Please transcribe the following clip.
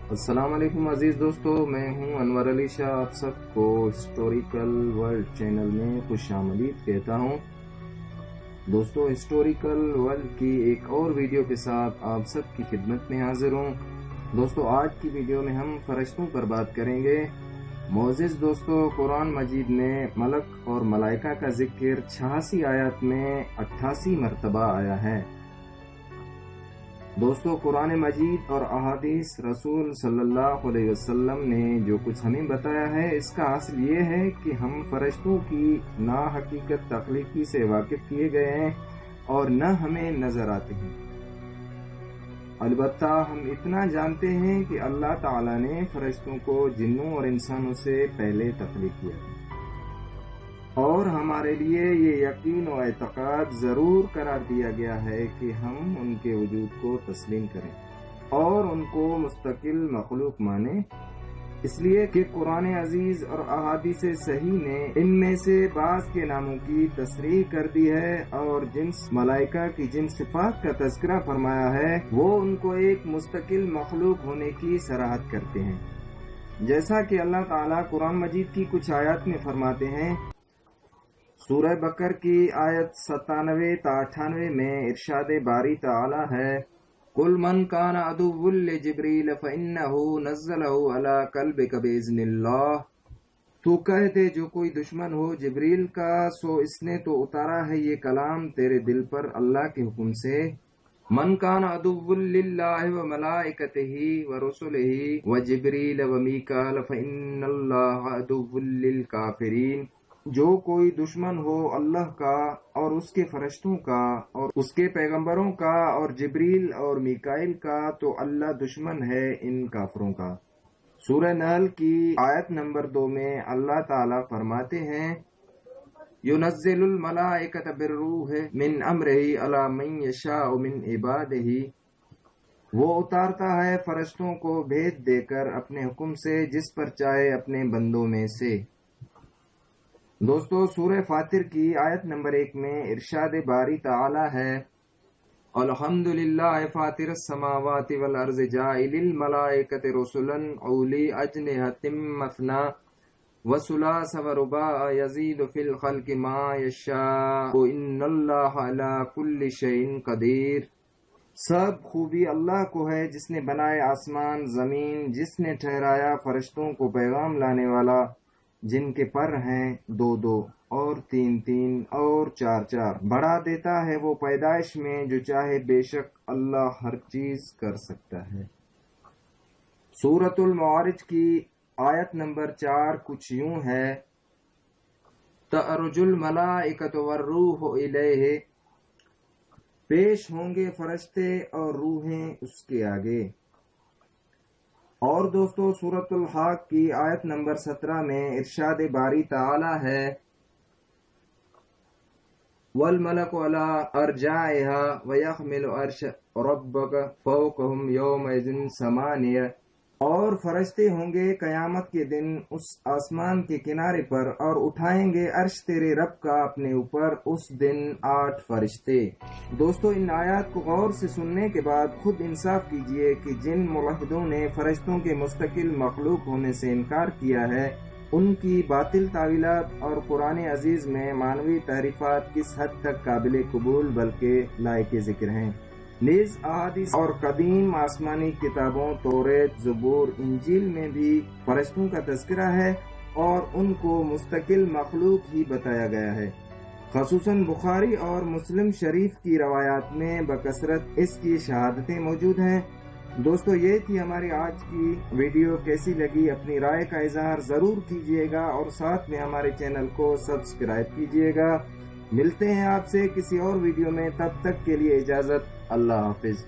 السلام علیکم عزیز دوستو، میں ہوں انور علی شاہ، آپ سب کو ہسٹوریکل ورلڈ چینل میں خوش آمدید کہتا ہوں۔ دوستو، ہسٹوریکل ورلڈ کی ایک اور ویڈیو کے ساتھ آپ سب کی خدمت میں حاضر ہوں۔ دوستو، آج کی ویڈیو میں ہم فرشتوں پر بات کریں گے۔ معزز دوستو، قرآن مجید میں ملک اور ملائکہ کا ذکر 86 آیات میں 88 مرتبہ آیا ہے۔ دوستو، قرآن مجید اور احادیث رسول صلی اللہ علیہ وسلم نے جو کچھ ہمیں بتایا ہے، اس کا اصل یہ ہے کہ ہم فرشتوں کی نا حقیقت تخلیقی سے واقف کیے گئے ہیں اور نہ ہمیں نظر آتے ہیں۔ البتہ ہم اتنا جانتے ہیں کہ اللہ تعالیٰ نے فرشتوں کو جنوں اور انسانوں سے پہلے تخلیق کیا ہے، اور ہمارے لیے یہ یقین و اعتقاد ضرور قرار دیا گیا ہے کہ ہم ان کے وجود کو تسلیم کریں اور ان کو مستقل مخلوق مانیں، اس لیے کہ قرآن عزیز اور احادیث صحیح نے ان میں سے بعض کے ناموں کی تصریح کر دی ہے، اور جن ملائکہ کی جن صفات کا تذکرہ فرمایا ہے وہ ان کو ایک مستقل مخلوق ہونے کی صراحت کرتے ہیں۔ جیسا کہ اللہ تعالیٰ قرآن مجید کی کچھ آیات میں فرماتے ہیں، سورہ بقر کی آیت 97 تا 98 میں ارشاد باری تعالی ہے، قُلْ مَنْ كَانَ عَدُوًّا لِجِبْرِيلَ فَإِنَّهُ نَزَّلَهُ عَلَى قَلْبِكَ بِإِذْنِ اللَّهِ، تو کہہ دے جو کوئی دشمن ہو جبریل کا، سو اس نے تو اتارا ہے یہ کلام تیرے دل پر اللہ کے حکم سے۔ مَنْ كَانَ عَدُوًّا لِلَّهِ وَمَلَائِكَتِهِ وَرُسُلِهِ وَجِبْرِيلَ وَمِيكَالَ فَإِنَّ اللَّهَ عَدُوٌّ لِلْكَافِرِينَ، جو کوئی دشمن ہو اللہ کا اور اس کے فرشتوں کا اور اس کے پیغمبروں کا اور جبریل اور میکائیل کا، تو اللہ دشمن ہے ان کافروں کا۔ سورہ نحل کی آیت نمبر 2 میں اللہ تعالیٰ فرماتے ہیں، يُنَزِّلُ الْمَلَائِكَةَ بِالرُّوحِ مِنْ أَمْرِهِ عَلَى مَنْ يَشَاءُ مِنْ عِبَادِهِ، وہ اتارتا ہے فرشتوں کو بھیج دے کر اپنے حکم سے جس پر چاہے اپنے بندوں میں سے۔ دوستو، سورہ فاطر کی آیت نمبر 1 میں ارشاد باری تعالی ہے، الحمدللہ فاطر السماوات والارض جاعل الملائکۃ رسلا اولی اجنحۃ مثنی وثلاث ورباع یزید فی الخلق ما یشاء ان اللہ علی کل شیء قدیر۔ سب خوبی اللہ کو ہے جس نے بنائے آسمان زمین، جس نے ٹھہرایا فرشتوں کو پیغام لانے والا، جن کے پر ہیں 2 اور 3 اور 4، بڑھا دیتا ہے وہ پیدائش میں جو چاہے، بے شک اللہ ہر چیز کر سکتا ہے۔ سورۃ المعارج کی آیت نمبر 4 کچھ یوں ہے، تعرج الملائکۃ والروح الیہ، پیش ہوں گے فرشتے اور روحیں اس کے آگے۔ اور دوستو، سورۃ الحاق کی آیت نمبر 17 میں ارشاد باری تعالی ہے، وَالْمَلَكُ عَلَىٰ أَرْجَائِهَا وَيَحْمِلُ عَرْشَ رَبَّكَ فَوْقَهُمْ يَوْمَئِذٍ ثَمَانِيَةٌ، اور فرشتے ہوں گے قیامت کے دن اس آسمان کے کنارے پر، اور اٹھائیں گے عرش تیرے رب کا اپنے اوپر اس دن 8 فرشتے۔ دوستو، ان آیات کو غور سے سننے کے بعد خود انصاف کیجئے کہ جن ملحدوں نے فرشتوں کے مستقل مخلوق ہونے سے انکار کیا ہے، ان کی باطل تعویلات اور قرآن عزیز میں معنوی تحریفات کس حد تک قابل قبول بلکہ لائق ذکر ہیں۔ نیز احادیث اور قدیم آسمانی کتابوں توریت، زبور، انجیل میں بھی فرشتوں کا تذکرہ ہے اور ان کو مستقل مخلوق ہی بتایا گیا ہے۔ خصوصاً بخاری اور مسلم شریف کی روایات میں بکثرت اس کی شہادتیں موجود ہیں۔ دوستو، یہ تھی ہماری آج کی ویڈیو، کیسی لگی اپنی رائے کا اظہار ضرور کیجیے گا اور ساتھ میں ہمارے چینل کو سبسکرائب کیجیے گا۔ ملتے ہیں آپ سے کسی اور ویڈیو میں، تب تک کے لیے اجازت، اللہ حافظ۔